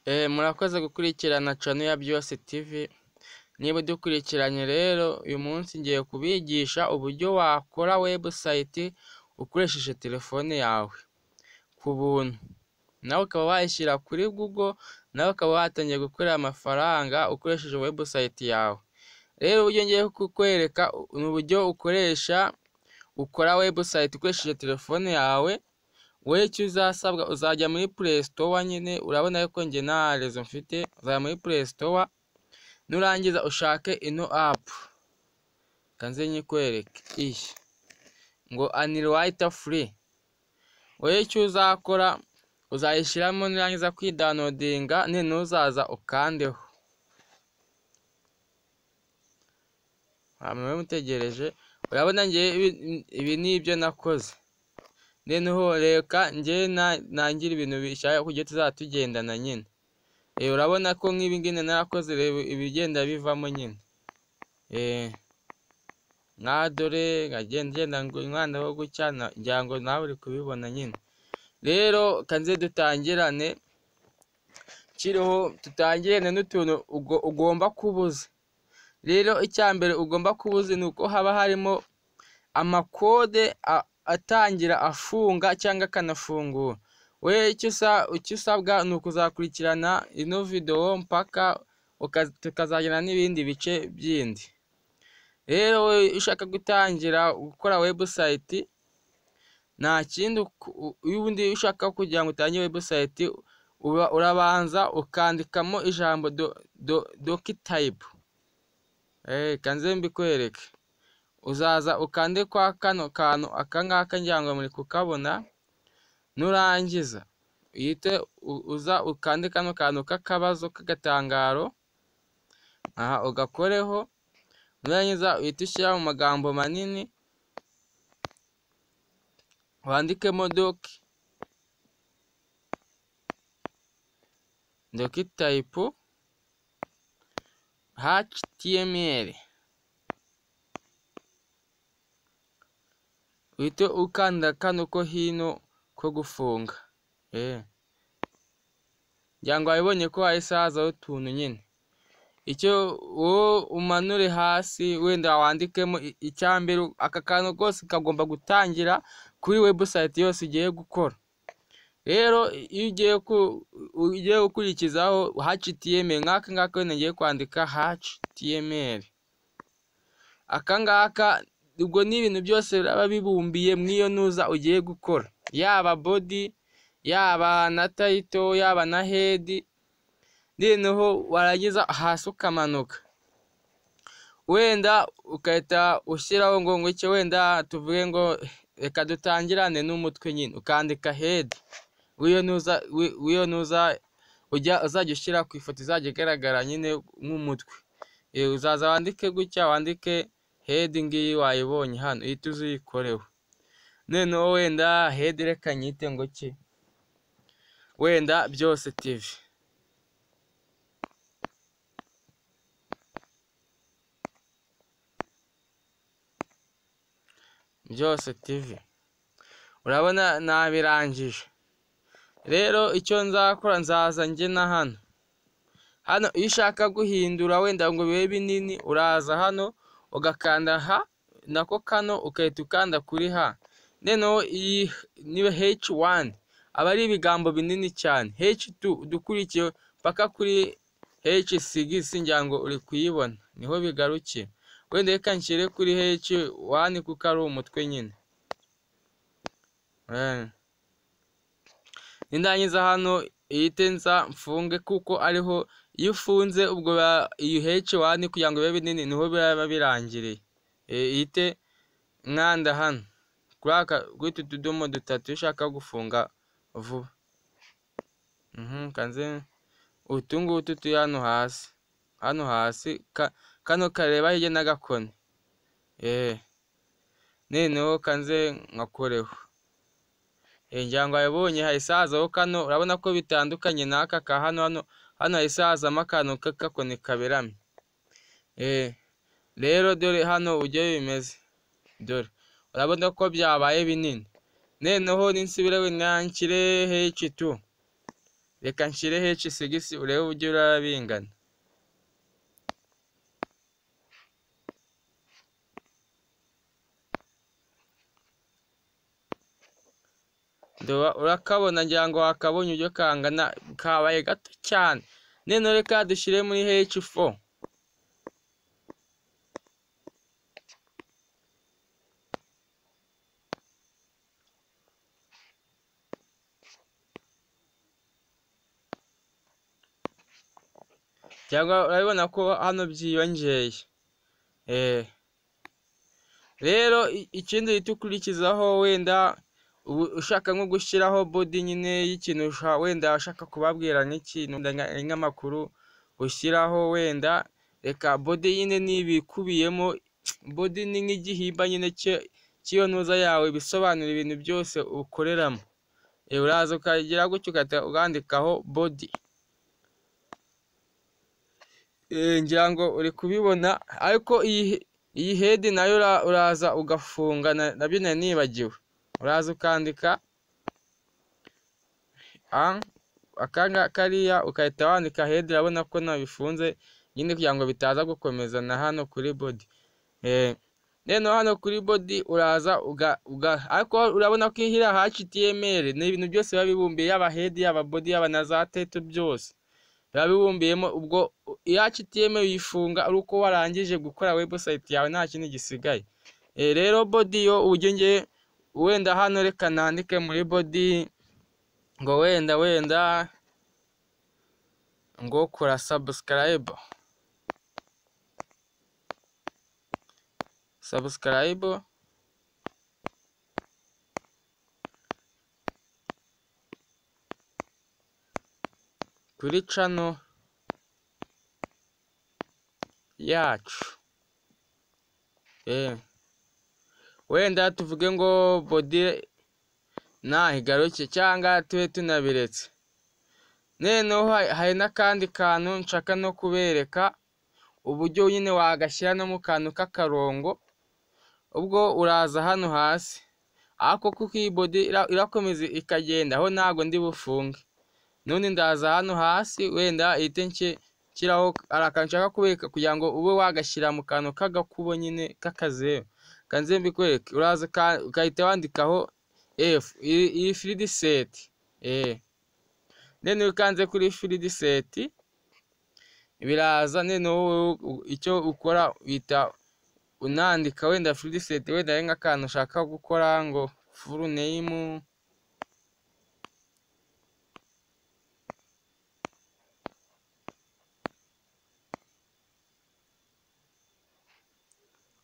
Murakoze gukurikirana channel ya Byose TV. Niba dukurikiranye rero uyu munsi ngiye kubigisha uburyo wakora website ukoresheje telefone yawe ku buntu. Nawe ukaba wayishyira kuri Google, nawe ukaba watangiye gukorera amafaranga ukoresheje website yawe. Rero uburyo ngiye kukwereka ni uburyo ukora website ukoresheje telefone yawe. Wowe icyo uzasabwa uzajya muri Play Store nyine, urabona yuko njye nta rezo mfite, uzajya muri Play Store nurangiza ushake ino app. Kanze nyikwereke iyi ngo Unwriter free. Wowe icyo uzakora uzayishyiramo nurangiza kwidownloadinga, nuzaza ukandeho. Hamwe mutegereje, urabona ngiye ibi ni ibyo nakoze. Noneho reka njye nangira ibintu bishaka kujya tuzatugendana nyine. Urabona ko nk'ibi ngine narakoze ibigenda bivamo nyine. Nka dore ngagenda ngo umwana wo gucyana ngira ngo nawe uri kubibona nyine. Rero kanze dutangirane tutangirane n'utuntu ugomba kubuza. Rero icyambere ugomba kubuza nuko haba harimo amakode atangira afunga cyangwa akanafungura. We icyo usabwa ni ukuzakurikirana ino video mpaka tukazagera n'ibindi bice byindi. Rero we ushaka gutangira gukora website nta kindi, ubundi ushaka kugira ngo utangire website urabanza ukandikamo ijambo doctype. Kanze mbikwereke. Uzaza ukande kwa kano kantu akangaka ngira ngo muri kukabona. Nurangiza uhite uza ukande kano kantu k'akabazo k'agatangaro, ugakoreho. Nurangiza uhite ushyira mu magambo manini wandikemo doctype HTML. Uhite ukanda kano ko hino ko gufunga. Ngira ngo wabibonye ko hahise hazaho utuntu nyine. Icyo wowe umanure hasi wenda wandikemo icyambere. Aka kantu kose kagomba gutangira kuri website yose ugiye gukora. Rero iyo ugiye gukurikizaho HTML, nk'aka ngaka wenda ngiye kwandika HTML. Aka ngaka ubwo ni ibintu byose biraba bibumbiye mw'iyo nuza ugiye gukora, yaba body, yaba na title, yaba na head. Noneho warangiza hasi ukamanuka, wenda ukahita ushyiraho ngo icyo wenda tuvuge ngo reka dutangirane n'umutwe nyine, ukandika head. Wiyo nuza uzajya ushyira ku ifoto izajya igaragara nyine nk'umutwe. Uzaza wandike gutya, wandike head ngiyi wayibonye hano, ihita uzikoreho. Noneho wenda head reka nyite ngo ki, wenda Byose TV. Byose TV. Urabona nabirangije. Rero icyo nzakora, nzaza njye na hano iyo ushaka guhindura wenda ngo bibe binini, uraza hano ugakanda ha nako kano ukahita ukanda kuri ha. Noneho iyi niba H1 aba ari ibigambo binini cyane. H2 dukurikiye paka kuri H6 ngira ngo uri kuyibona niho bigarukiye. Wenda reka nshyire kuri H1 kuko ari umutwe nyine. Nindangiza hano ihite nza mfunge kuko ariho iyo ufunze ubwo iyi H1 kugira ngo bibe binini niho biba birangiriye. Ihite nkanda hano kuri utu tudomo dutatu ushaka gufunga vuba. Kanze utungutu turi hano hasi kano kareba hirya n'agakoni. Noneho kanze nkakoreho. Ngira ngo wabibonye hahise hazaho kano. Urabona ko bitandukanye n'aka ka hano hahise hazamo akantu k'agakoni kaberamye. Rero dore hano uburyo bimeze, dore urabona ko byabaye binini. Noneho ninsubire nanshyire H2 reka nshyire H6 urebe uburyo uraba bingana. Urakabona ngira ngo wakabonye uburyo kangana, kabaye gato cyane. None reka dushyire muri H4. cyangwa urabibona ko hano byiyongeye. Rero ikindi uhita ukurikizaho, wenda ushaka nko gushyiraho body nyine y'ikintu, wenda ushaka kubabwira nk'ikintu nk'amakuru ushyiraho, wenda reka body nyine n'ibikubiyemo. Body ni nk'igihimba nyine cy'iyo ntuza yawe, bisobanura ibintu byose ukoreramo. Uraza ukagira gutyo ukandikaho body. Ngira ngo uri kubibona, ariko iyi head nayo uraza ugafunga, nabyo nari nibagiwe. Uraza ukandika kariya, ukahita wandika head. Urabona ko nabifunze nyine kugira ngo bitaza gukomeza na hano kuri body. Rero hano kuri body uraza ariko urabona ko hiriya HTML ni ibintu byose biba bibumbiye, yaba head, yaba body, yaba na za title, byose biba bibumbiyemo. Ubwo HTML uyifunga ari uko warangije gukora website yawe, nta kindi gisigaye. Rero body yo uburyo nge wenda hano reka nandike muri body ngo wenda ngo kora subscribe kuri channel yacu. Wenda tuvuge ngo body nahigaruke, cyangwa tube tunabiretse. Noneho hari n'akandi kantu nshaka no kubereka uburyo nyine wagashyira no mu kantu k'akarongo. Ubwo uraza hano hasi, ariko kuko iyi body irakomeza ikagenda aho, ntago ndi bufunge. None ndaza hano hasi, wenda ihite nshyiraho akantu nshaka kubereka kugira ngo ube wagashyira mu kantu k'agakubo nyine k'akazeru. Kanze mbikwereke. Uraza ukahita wandikaho F, iyi field set. None ukanze kuri field set, biraza. None wowe icyo ukora uhita unandika wenda field set, wenda ari nk'akantu ushaka gukora ngo full name.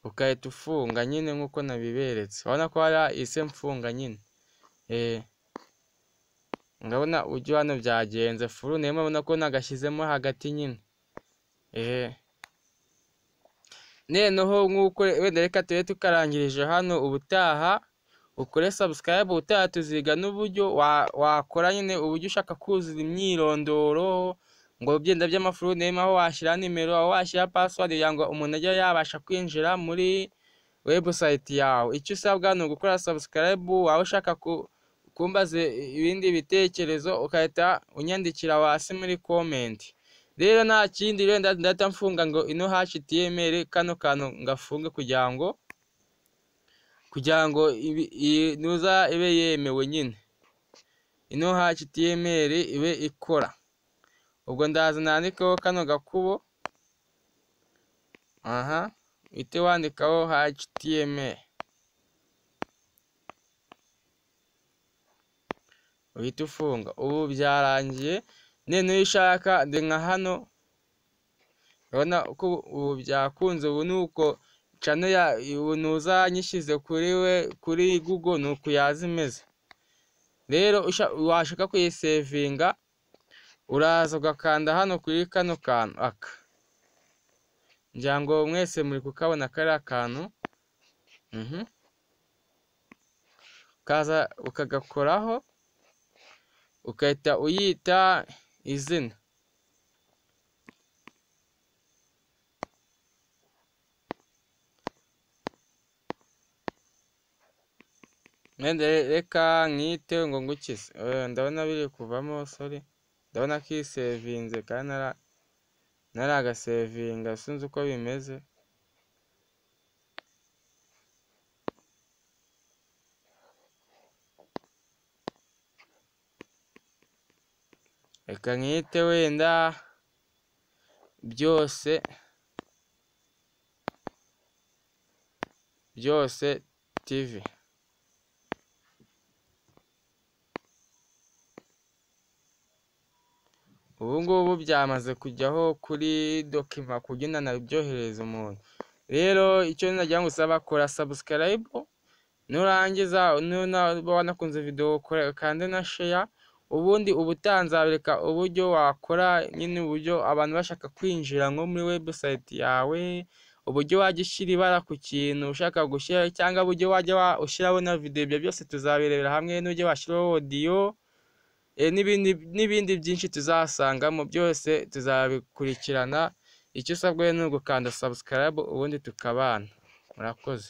Ukahita ufunga nyine nk'uko nabiberetse. Urabona ko hari ise mfunga nyine. Ngabona uburyo hano byagenze. Full name urabona ko nagashyizemo hagati nyine. Noneho nk'uko wenda reka tube tukarangirije hano. Ubutaha ukore subscribe. Ubutaha tuziga n'uburyo wakora nyine, uburyo ushaka kuzuza imyirondoro, ngo byenda by'amafuru name, aho washyira nimero, aho washyira password kugira ngo umuntu ajye yabasha kwinjira muri website yawe. Icyo usabwa ni ugukora subscribe. Waba ushaka kumbaza ibindi bitekerezo ukahita unyandikira hasi muri comment. Rero nta kindi, rero ndahita mfunga ngo ino HTML kano kantu ngafunge kugira ngo nuza ibe yemewe nyine, ino HTML ibe ikora. Ubwo ndaza nandikaho kano gakubo. Uhite wandikaho HTML, uhita ufunga. Ubu byarangiye. None ushaka ndi nka hano, urabona uko ubu byakunze. Ubu nuko channel ubu nuza nyishyize kuri Google, nuko yaza imeze. Rero washaka kuyisevinga, uraza ugakanda hano kuri kano kantu ngira ngo mwese muri kukabona kariya kantu. Ukaza ukagakoraho, ukahita uyita izina. Reka nkite ngo ngukize. Ndabona biri kuvamo, sorry. ndabona kisevinze kandi naragasevinga sinzi uko bimeze. Reka nkite wenda byose TV. Ubu ngubu byamaze kujyaho kuri dokima kugira ngo nabyohereze umuntu. Rero icyo nagira ngo usaba, kora subscribe, nurangiza nuba wanakunze video kandi na share. Ubundi ubutanzabereka uburyo wakora nyine, uburyo abantu bashaka kwinjira nko muri website yawe, uburyo wajya ushyira ibara ku kintu ushaka gushyira, cyangwa uburyo wajya ushyiraho na video. Ibyo byose tuzabirebera hamwe, n'uburyo washyiraho audio n'ibindi byinshi tuzasangamo, byose tuzabikurikirana. Icyo usabwa ni ugukanda subscribe ubundi tukabana. Murakoze.